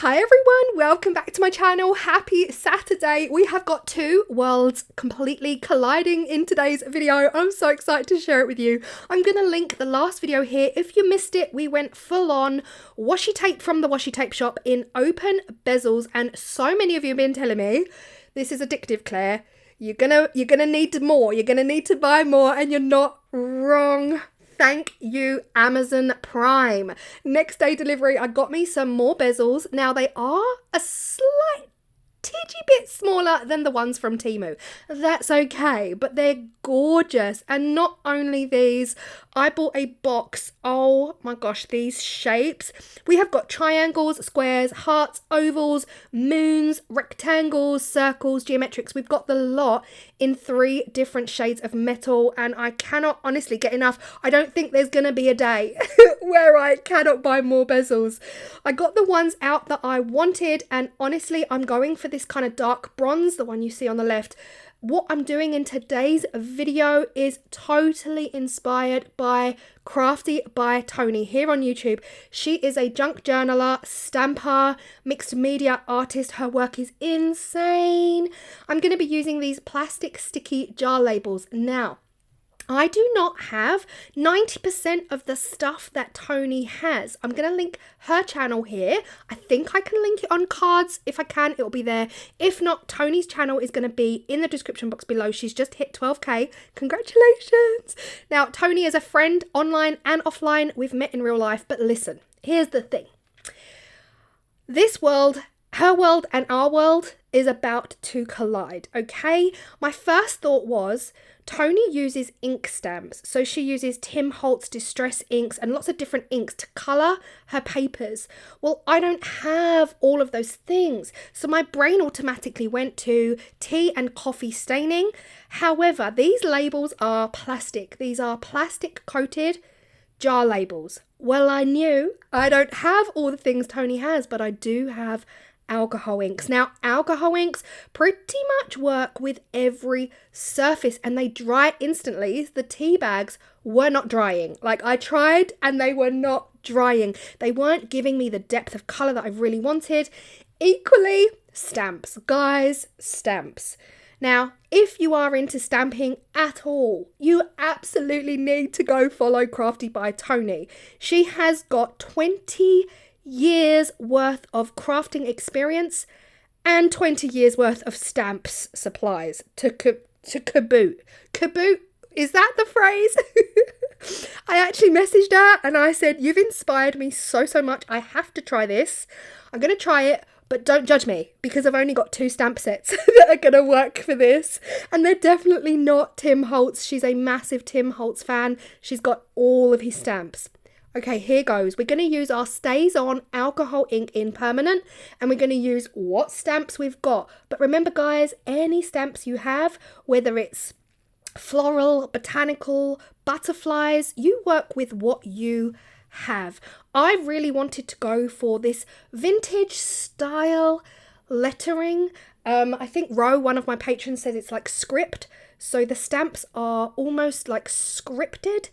Hi everyone, welcome back to my channel. Happy Saturday. We have got two worlds completely colliding in today's video. I'm so excited to share it with you. I'm going to link the last video here. If you missed it, we went full on washi tape from the washi tape shop in open bezels, and so many of you have been telling me this is addictive, Claire. You're gonna need more. You're gonna need to buy more, and you're not wrong. Thank you, Amazon Prime. Next day delivery, I got me some more bezels. Now they are a slight tidgy bit smaller than the ones from Temu. That's okay, but they're gorgeous. And not only these, I bought a box. Oh my gosh, these shapes. We have got triangles, squares, hearts, ovals, moons, rectangles, circles, geometrics. We've got the lot in 3 different shades of metal, and I cannot honestly get enough. I don't think there's gonna be a day where I cannot buy more bezels. I got the ones out that I wanted, and honestly, I'm going for this kind of dark bronze, the one you see on the left. What I'm doing in today's video is totally inspired by Crafty by Toni here on YouTube. She is a junk journaler, stamper, mixed media artist. Her work is insane. I'm going to be using these plastic sticky jar labels. Now, I do not have 90% of the stuff that Toni has. I'm going to link her channel here. I think I can link it on cards. If I can, it'll be there. If not, Toni's channel is going to be in the description box below. She's just hit 12k. Congratulations. Now, Toni is a friend online and offline. We've met in real life. But listen, here's the thing. This world, her world and our world, is about to collide, okay? My first thought was, Toni uses ink stamps. So she uses Tim Holtz distress inks and lots of different inks to colour her papers. Well, I don't have all of those things. So my brain automatically went to tea and coffee staining. However, these labels are plastic. These are plastic coated jar labels. Well, I knew I don't have all the things Toni has, but I do have alcohol inks. Now, alcohol inks pretty much work with every surface and they dry instantly. The tea bags were not drying. Like, I tried and they were not drying. They weren't giving me the depth of colour that I really wanted. Equally, stamps. Guys, stamps. Now, if you are into stamping at all, you absolutely need to go follow Crafty by Toni. She has got 20 years worth of crafting experience and 20 years worth of stamps supplies to caboot. Caboot, is that the phrase? I actually messaged her and I said, you've inspired me so much. I have to try this. I'm going to try it, but don't judge me because I've only got 2 stamp sets that are going to work for this. And they're definitely not Tim Holtz. She's a massive Tim Holtz fan. She's got all of his stamps. Okay, here goes. We're going to use our Stays On alcohol ink in permanent, and we're going to use what stamps we've got. But remember, guys, any stamps you have, whether it's floral, botanical, butterflies, you work with what you have. I really wanted to go for this vintage style lettering. I think Ro, one of my patrons, says it's like script. So the stamps are almost like scripted.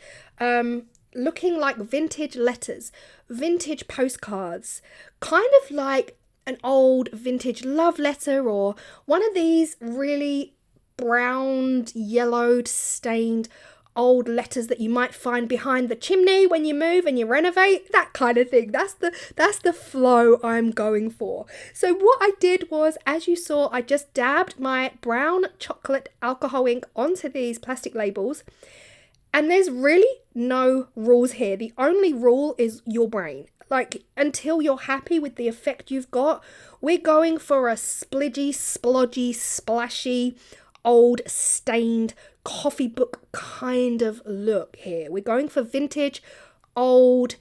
Looking like vintage letters, vintage postcards, kind of like an old vintage love letter or one of these really browned, yellowed, stained old letters that you might find behind the chimney when you move and you renovate, that kind of thing. That's the flow I'm going for. So what I did was, as you saw, I just dabbed my brown chocolate alcohol ink onto these plastic labels. And there's really no rules here. The only rule is your brain. Like, until you're happy with the effect you've got, we're going for a splidgy, splodgy, splashy, old, stained, coffee book kind of look here. We're going for vintage, old,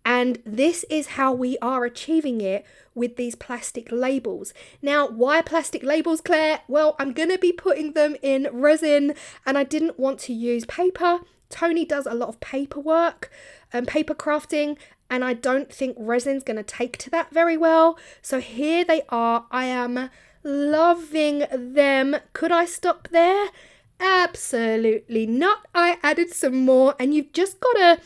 and this is how we are achieving it with these plastic labels. Now, why plastic labels, Claire? Well, I'm going to be putting them in resin, and I didn't want to use paper. Toni does a lot of paperwork and paper crafting, and I don't think resin's going to take to that very well. So here they are. I am loving them. Could I stop there? Absolutely not. I added some more, and you've just got to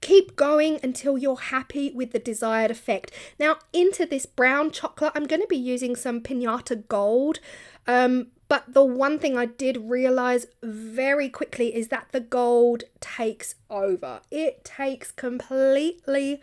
Keep going until you're happy with the desired effect. Now into this brown chocolate, I'm going to be using some Pinata Gold. But the one thing I did realize very quickly is that the gold takes over. It takes completely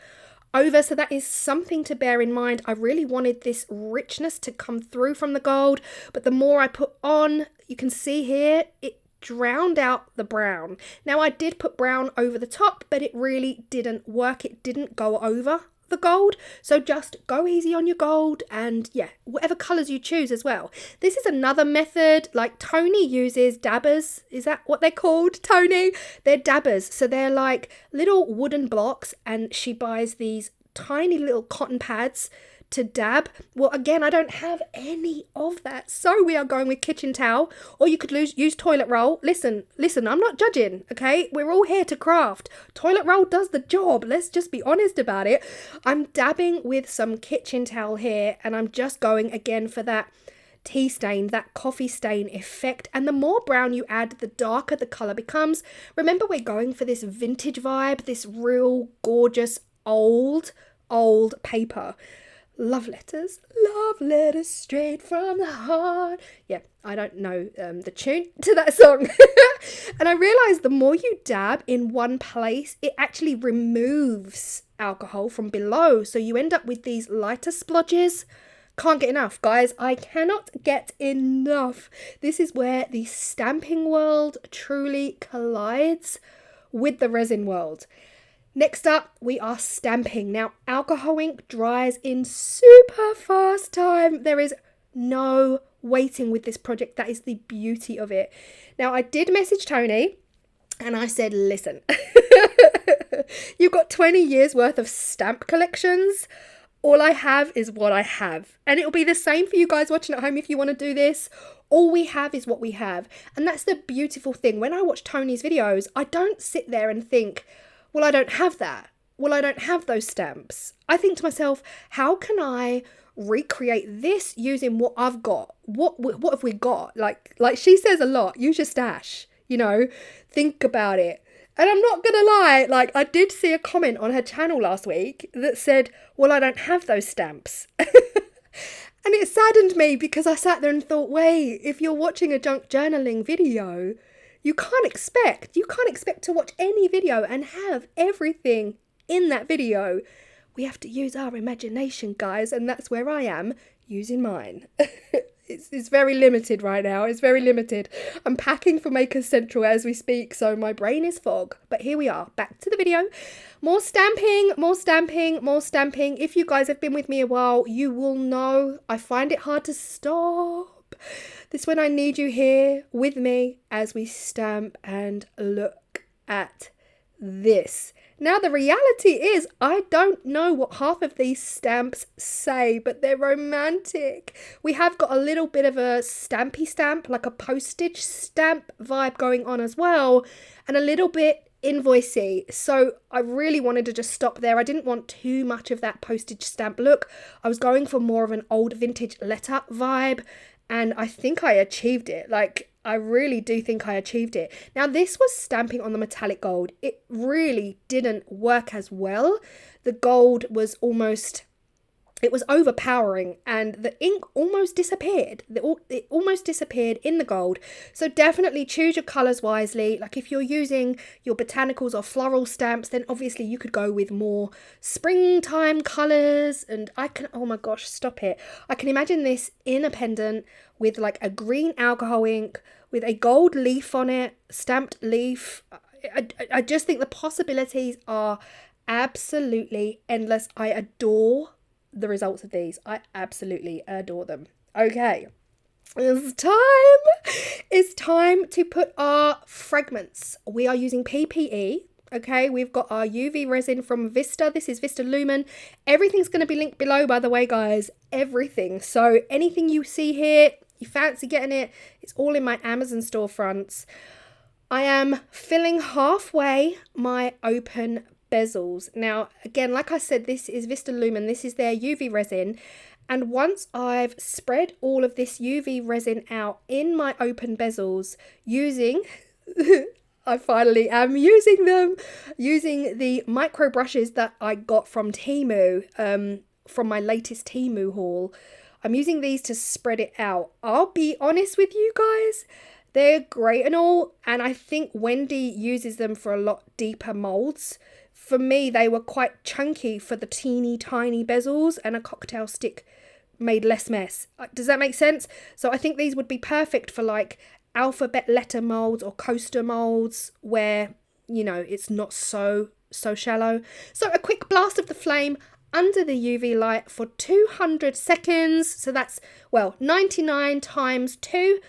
over. So that is something to bear in mind. I really wanted this richness to come through from the gold, but the more I put on, you can see here, it drowned out the brown. Now I did put brown over the top, but it really didn't work. It didn't go over the gold. So just go easy on your gold, and yeah, whatever colors you choose as well. This is another method, like Toni uses dabbers. Is that what they're called, Toni? They're dabbers. So they're like little wooden blocks, and she buys these tiny little cotton pads to dab. Well, again, I don't have any of that, so we are going with kitchen towel, or you could use toilet roll. Listen, I'm not judging, okay? We're all here to craft. Toilet roll does the job. Let's just be honest about it. I'm dabbing with some kitchen towel here, and I'm just going again for that tea stain, that coffee stain effect. And the more brown you add, the darker the color becomes. Remember, we're going for this vintage vibe, this real gorgeous old paper. Love letters straight from the heart. Yeah, I don't know the tune to that song. And I realized the more you dab in one place, it actually removes alcohol from below. So you end up with these lighter splodges. Can't get enough, guys. I cannot get enough. This is where the stamping world truly collides with the resin world. Next up, we are stamping. Now, alcohol ink dries in super fast time. There is no waiting with this project. That is the beauty of it. Now, I did message Toni and I said, listen, you've got 20 years worth of stamp collections. All I have is what I have. And it'll be the same for you guys watching at home if you want to do this. All we have is what we have. And that's the beautiful thing. When I watch Toni's videos, I don't sit there and think, well, I don't have that. Well, I don't have those stamps. I think to myself, how can I recreate this using what I've got? What have we got? Like she says a lot, use your stash, you know, think about it. And I'm not going to lie, like I did see a comment on her channel last week that said, well, I don't have those stamps. And it saddened me because I sat there and thought, wait, if you're watching a junk journaling video, you can't expect to watch any video and have everything in that video. We have to use our imagination, guys, and that's where I am using mine. It's very limited right now. It's very limited. I'm packing for Makers Central as we speak, so my brain is fog. But here we are, back to the video. More stamping. If you guys have been with me a while, you will know I find it hard to stop. This one, I need you here with me as we stamp and look at this. Now, the reality is I don't know what half of these stamps say, but they're romantic. We have got a little bit of a stampy stamp, like a postage stamp vibe going on as well, and a little bit invoicey. So I really wanted to just stop there. I didn't want too much of that postage stamp look. I was going for more of an old vintage letter vibe. And I think I achieved it. Like, I really do think I achieved it. Now, this was stamping on the metallic gold. It really didn't work as well. The gold was it was overpowering, and the ink almost disappeared. It almost disappeared in the gold. So definitely choose your colours wisely. Like if you're using your botanicals or floral stamps, then obviously you could go with more springtime colours. And oh my gosh, stop it. I can imagine this in a pendant with like a green alcohol ink with a gold leaf on it, stamped leaf. I just think the possibilities are absolutely endless. I adore the results of these. I absolutely adore them. Okay, it's time to put our fragments. We are using PPE. Okay, we've got our UV resin from Vista. This is Vista Lumen. Everything's going to be linked below, by the way, guys. Everything. So anything you see here, you fancy getting it, it's all in my Amazon storefronts. I am filling halfway my open bezels. Now, again, like I said, this is Vista Lumen. This is their UV resin. And once I've spread all of this UV resin out in my open bezels using I finally am using them, using the micro brushes that I got from Temu, from my latest Temu haul. I'm using these to spread it out. I'll be honest with you guys, they're great and all, and I think Wendy uses them for a lot deeper molds. For me, they were quite chunky for the teeny tiny bezels, and a cocktail stick made less mess. Does that make sense? So I think these would be perfect for like alphabet letter molds or coaster molds where, you know, it's not so shallow. So a quick blast of the flame under the UV light for 200 seconds. So that's, well, 99 times 2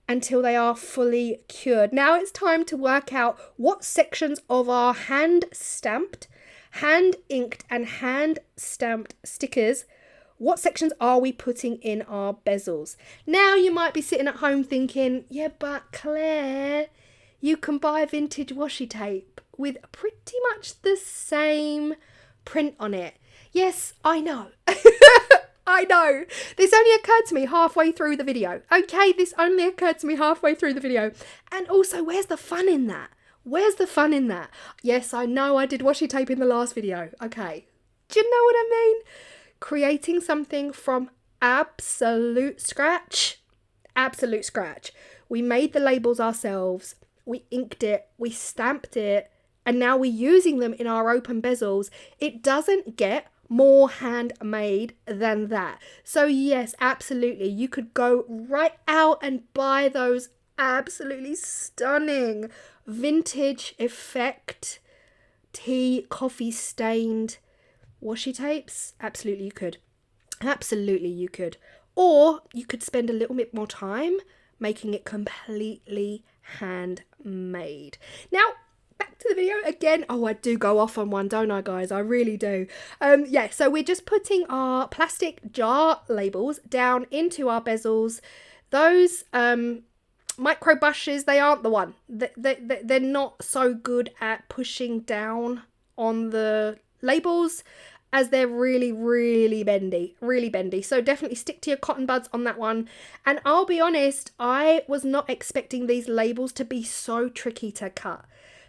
until they are fully cured. Now it's time to work out what sections of our hand stamped, hand inked and hand stamped stickers, what sections are we putting in our bezels? Now you might be sitting at home thinking, yeah, but Claire, you can buy vintage washi tape with pretty much the same print on it. Yes, I know. I know. This only occurred to me halfway through the video. Okay, this only occurred to me halfway through the video. And also, where's the fun in that? Where's the fun in that? Yes, I know I did washi tape in the last video. Okay. Do you know what I mean? Creating something from absolute scratch. Absolute scratch. We made the labels ourselves. We inked it. We stamped it. And now we're using them in our open bezels. It doesn't get more handmade than that. So yes, absolutely, you could go right out and buy those absolutely stunning vintage effect tea coffee stained washi tapes. Absolutely you could. Absolutely you could. Or you could spend a little bit more time making it completely handmade. Now back to the video again. Oh, I do go off on one, don't I, guys? I really do. Yeah, so we're just putting our plastic jar labels down into our bezels. Those micro brushes, they aren't the one. They're not so good at pushing down on the labels, as they're really bendy. So definitely stick to your cotton buds on that one. And I'll be honest, I was not expecting these labels to be so tricky to cut.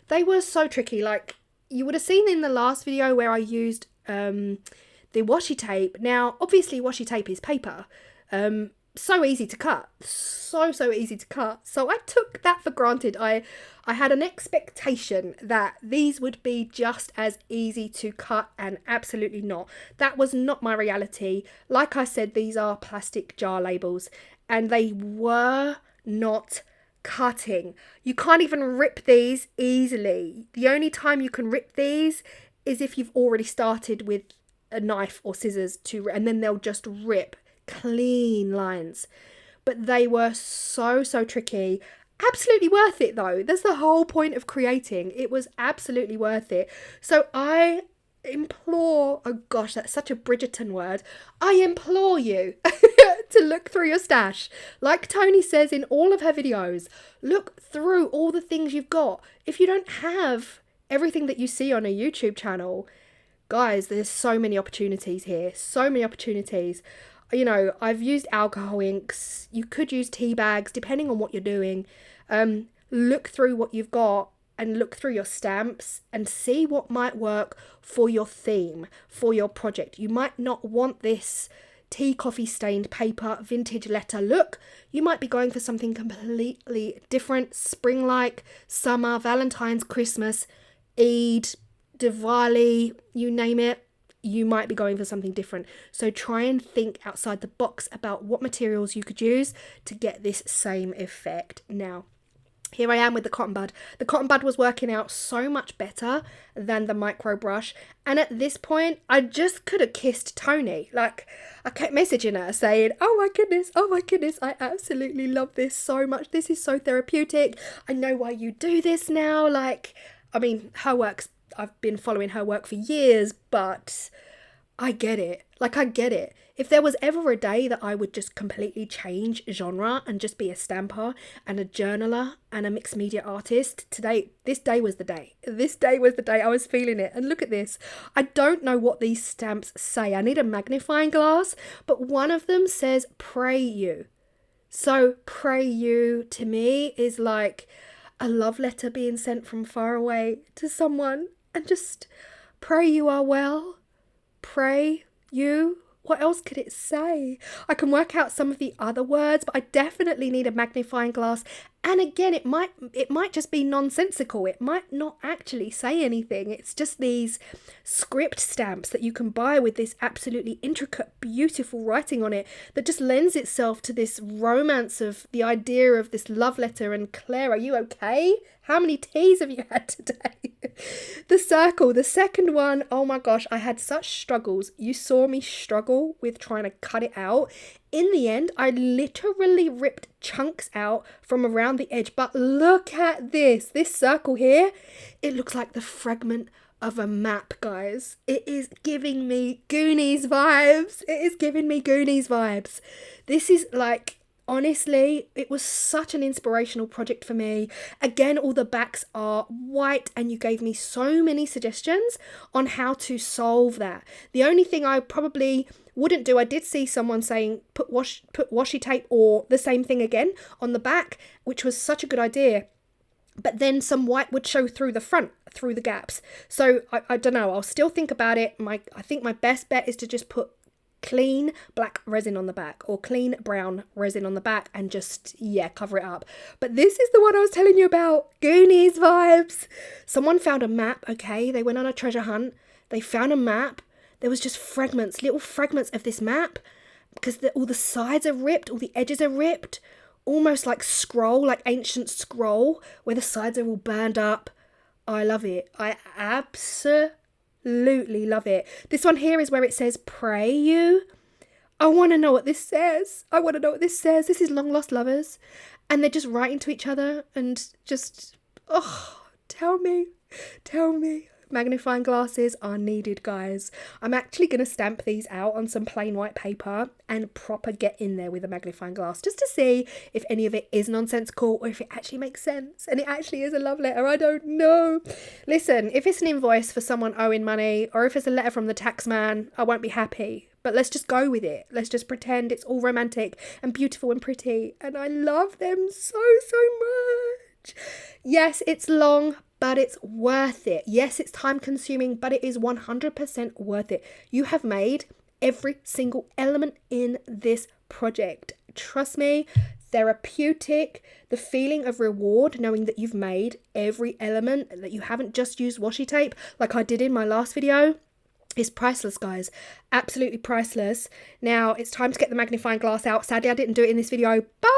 They were so tricky. Like you would have seen in the last video where I used the washi tape. Now, obviously washi tape is paper. So easy to cut. So easy to cut. So I took that for granted. I had an expectation that these would be just as easy to cut, and absolutely not. That was not my reality. Like I said, these are plastic jar labels and they were not cutting. You can't even rip these easily. The only time you can rip these is if you've already started with a knife or scissors and then they'll just rip clean lines. But they were so tricky. Absolutely worth it though. That's the whole point of creating. It was absolutely worth it. So I implore, oh gosh, that's such a Bridgerton word. I implore you to look through your stash. Like Toni says in all of her videos, look through all the things you've got. If you don't have everything that you see on a YouTube channel, guys, there's so many opportunities here. So many opportunities. You know, I've used alcohol inks. You could use tea bags, depending on what you're doing. Look through what you've got and look through your stamps and see what might work for your theme, for your project. You might not want this tea coffee stained paper vintage letter look. You might be going for something completely different, spring-like, summer, Valentine's, Christmas, Eid, Diwali, you name it. You might be going for something different. So try and think outside the box about what materials you could use to get this same effect. Now, here I am with the cotton bud. The cotton bud was working out so much better than the micro brush. And at this point, I just could have kissed Toni. Like, I kept messaging her saying, oh my goodness, I absolutely love this so much. This is so therapeutic. I know why you do this now. Like, I mean, her work's, I've been following her work for years, but I get it. Like, I get it. If there was ever a day that I would just completely change genre and just be a stamper and a journaler and a mixed media artist, this day was the day. This day was the day. I was feeling it. And look at this. I don't know what these stamps say. I need a magnifying glass, but one of them says pray you. So pray you to me is like a love letter being sent from far away to someone, and just pray you are well. Pray you. What else could it say? I can work out some of the other words, but I definitely need a magnifying glass. And again, it might just be nonsensical. It might not actually say anything. It's just these script stamps that you can buy with this absolutely intricate, beautiful writing on it that just lends itself to this romance of the idea of this love letter. And Claire, are you okay? How many teas have you had today? The circle, the second one, oh my gosh, I had such struggles. You saw me struggle with trying to cut it out. In the end, I literally ripped chunks out from around the edge. But look at this circle here. It looks like the fragment of a map, guys. It is giving me Goonies vibes. It is giving me Goonies vibes. This is like, honestly, it was such an inspirational project for me. Again, all the backs are white and you gave me so many suggestions on how to solve that. The only thing I probably wouldn't do, I did see someone saying put washi tape or the same thing again on the back, which was such a good idea. But then some white would show through the front, through the gaps. So I don't know, I'll still think about it. I think my best bet is to just put clean black resin on the back or clean brown resin on the back and just, yeah, cover it up. But this is the one I was telling you about. Goonies vibes. Someone found a map, okay? They went on a treasure hunt. They found a map. There was just fragments, little fragments of this map because all the sides are ripped, all the edges are ripped, almost like scroll, like ancient scroll where the sides are all burned up. I love it. I absolutely love it. This one here is where it says pray you. I want to know what this says. This is long lost lovers and they're just writing to each other and just, oh, tell me. Magnifying glasses are needed, guys. I'm actually going to stamp these out on some plain white paper and proper get in there with a magnifying glass just to see if any of it is nonsensical or if it actually makes sense and it actually is a love letter. I don't know. Listen, if it's an invoice for someone owing money or if it's a letter from the tax man, I won't be happy. But let's just go with it. Let's just pretend it's all romantic and beautiful and pretty. And I love them so much. Yes, it's long, but it's worth it. Yes, it's time consuming, but it is 100% worth it. You have made every single element in this project. Trust me, therapeutic, the feeling of reward, knowing that you've made every element, that you haven't just used washi tape like I did in my last video, is priceless, guys. Absolutely priceless. Now it's time to get the magnifying glass out. Sadly, I didn't do it in this video, but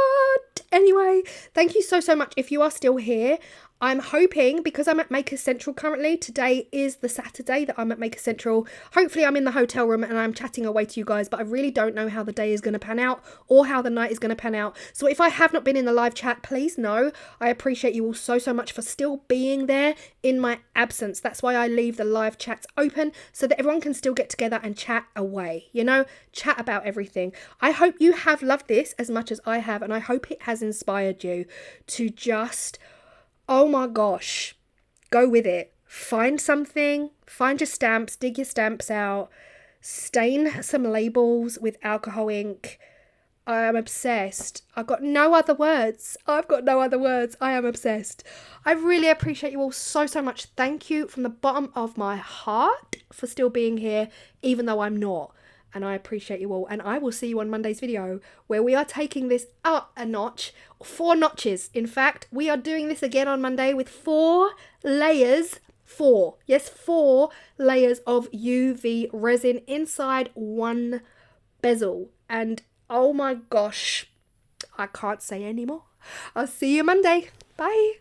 anyway, thank you so much if you are still here. I'm hoping, because I'm at Maker Central currently, today is the Saturday that I'm at Maker Central. Hopefully I'm in the hotel room and I'm chatting away to you guys, but I really don't know how the day is going to pan out or how the night is going to pan out. So if I have not been in the live chat, please know I appreciate you all so much for still being there in my absence. That's why I leave the live chats open so that everyone can still get together and chat away, you know, chat about everything. I hope you have loved this as much as I have, and I hope it has inspired you to just, oh my gosh, go with it. Find something, find your stamps, dig your stamps out, stain some labels with alcohol ink. I am obsessed. I've got no other words. I am obsessed. I really appreciate you all so much. Thank you from the bottom of my heart for still being here, even though I'm not. And I appreciate you all. And I will see you on Monday's video where we are taking this up a notch, 4 notches. In fact, we are doing this again on Monday with 4 layers, 4 layers of UV resin inside one bezel. And oh my gosh, I can't say anymore. I'll see you Monday. Bye.